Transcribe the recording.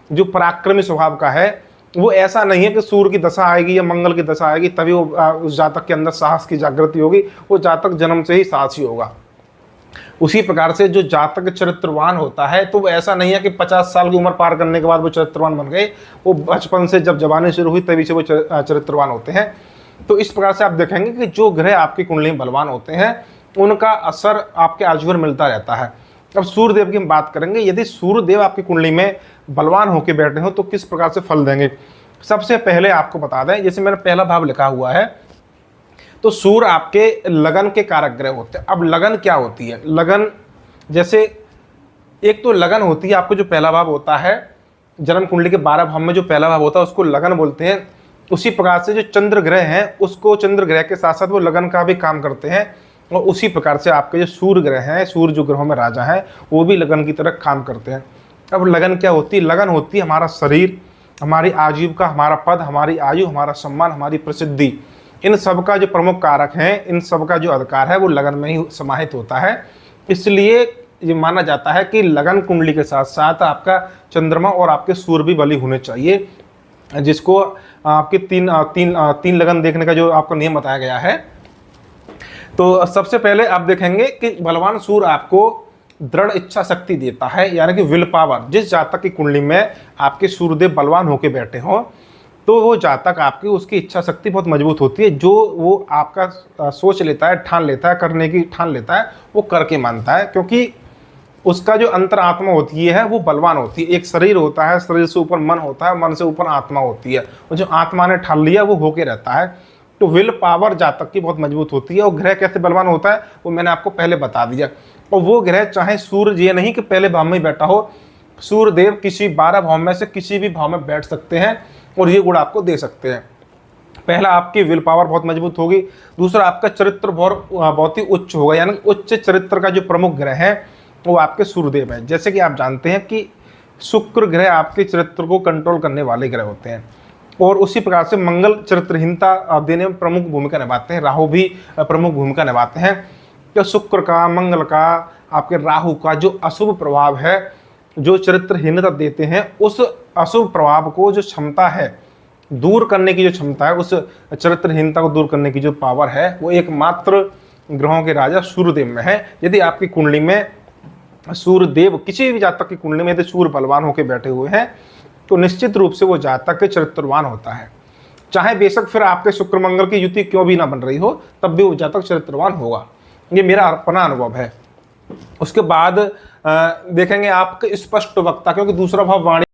जो पराक्रमी स्वभाव का है, वो ऐसा नहीं है कि सूर्य की दशा आएगी या मंगल की दशा आएगी तभी वो उस जातक के अंदर साहस की जागृति होगी। वो जातक जन्म से ही साहसी होगा। उसी प्रकार से जो जातक चरित्रवान होता है, तो वो ऐसा नहीं है कि 50 साल की उम्र पार करने के बाद वो चरित्रवान बन गए। वो बचपन से जब जवानी शुरू हुई तभी से वो चरित्रवान होते हैं। तो इस प्रकार से आप देखेंगे कि जो ग्रह आपकी कुंडली में बलवान होते हैं उनका असर आपके आजू बाजू मिलता रहता है। अब सूर्यदेव की हम बात करेंगे। यदि सूर्यदेव आपकी कुंडली में बलवान होकर बैठे हो तो किस प्रकार से फल देंगे। सबसे पहले आपको बता दें, जैसे मेरा पहला भाव लिखा हुआ है, तो सूर्य आपके लगन के कारक ग्रह होते हैं। अब लगन क्या होती है? लगन, जैसे एक तो लगन होती है आपको, जो पहला भाव होता है जन्म कुंडली के 12 भाव में जो पहला भाव होता है उसको लगन बोलते हैं। उसी प्रकार से जो चंद्र ग्रह हैं उसको चंद्र ग्रह के साथ साथ वो लगन का भी काम करते हैं। और उसी प्रकार से आपके जो सूर्य ग्रह हैं, सूर्य जो ग्रहों में राजा हैं, वो भी लगन की तरह काम करते हैं। अब लगन क्या होती है? लगन होती है हमारा शरीर, हमारी आजीविका, हमारा पद, हमारी आयु, हमारा सम्मान, हमारी प्रसिद्धि। इन सब का जो प्रमुख कारक हैं, इन सब का जो अधिकार है वो लगन में ही समाहित होता है। इसलिए ये माना जाता है कि लगन कुंडली के साथ साथ आपका चंद्रमा और आपके सूर्य भी बली होने चाहिए, जिसको आपके तीन लगन देखने का जो आपको नियम बताया गया है। तो सबसे पहले आप देखेंगे कि बलवान सूर्य आपको दृढ़ इच्छा शक्ति देता है, यानी कि विल पावर। जिस जातक की कुंडली में आपके सूर्यदेव बलवान होकर बैठे हों तो वो जातक आपकी उसकी इच्छा शक्ति बहुत मजबूत होती है। जो वो आपका सोच लेता है, ठान लेता है, करने की ठान लेता है, वो करके मानता है, क्योंकि उसका जो अंतरात्मा होती है वो बलवान होती है। एक शरीर होता है, शरीर से ऊपर मन होता है, मन से ऊपर आत्मा होती है, और जो आत्मा ने ठान लिया वो होके रहता है। तो विल पावर जातक की बहुत मजबूत होती है। और ग्रह कैसे बलवान होता है वो मैंने आपको पहले बता दिया। और वो ग्रह चाहे सूर्य, ये नहीं कि पहले भाव में ही बैठा हो, सूर्यदेव किसी 12 भाव में से किसी भी भाव में बैठ सकते हैं और ये गुण आपको दे सकते हैं। पहला, आपकी विल पावर बहुत मजबूत होगी। दूसरा, आपका चरित्र बहुत ही उच्च होगा, यानी उच्च चरित्र का जो प्रमुख ग्रह है वो आपके सूर्यदेव है। जैसे कि आप जानते हैं कि शुक्र ग्रह आपके चरित्र को कंट्रोल करने वाले ग्रह होते हैं, और उसी प्रकार से मंगल चरित्रहीनता देने में प्रमुख भूमिका निभाते हैं। राहु भी प्रमुख भूमिका निभाते हैं। तो शुक्र का, मंगल का, आपके राहु का जो अशुभ प्रभाव है, जो चरित्रहीनता देते हैं, उस अशुभ प्रभाव को जो क्षमता है दूर करने की, जो क्षमता है, उस चरित्रहीनता को दूर करने की जो पावर है, वो एकमात्र ग्रहों के राजा सूर्यदेव में है। यदि आपकी कुंडली में सूर्यदेव, किसी भी जातक की कुंडली में यदि सूर्य बलवान होकर बैठे हुए हैं तो निश्चित रूप से वो जातक के चरित्रवान होता है। चाहे बेशक फिर आपके शुक्र मंगल की युति क्यों भी ना बन रही हो, तब भी वो जातक चरित्रवान होगा। ये मेरा अपना अनुभव है। उसके बाद देखेंगे आपके स्पष्ट वक्ता, क्योंकि दूसरा भाव वाणी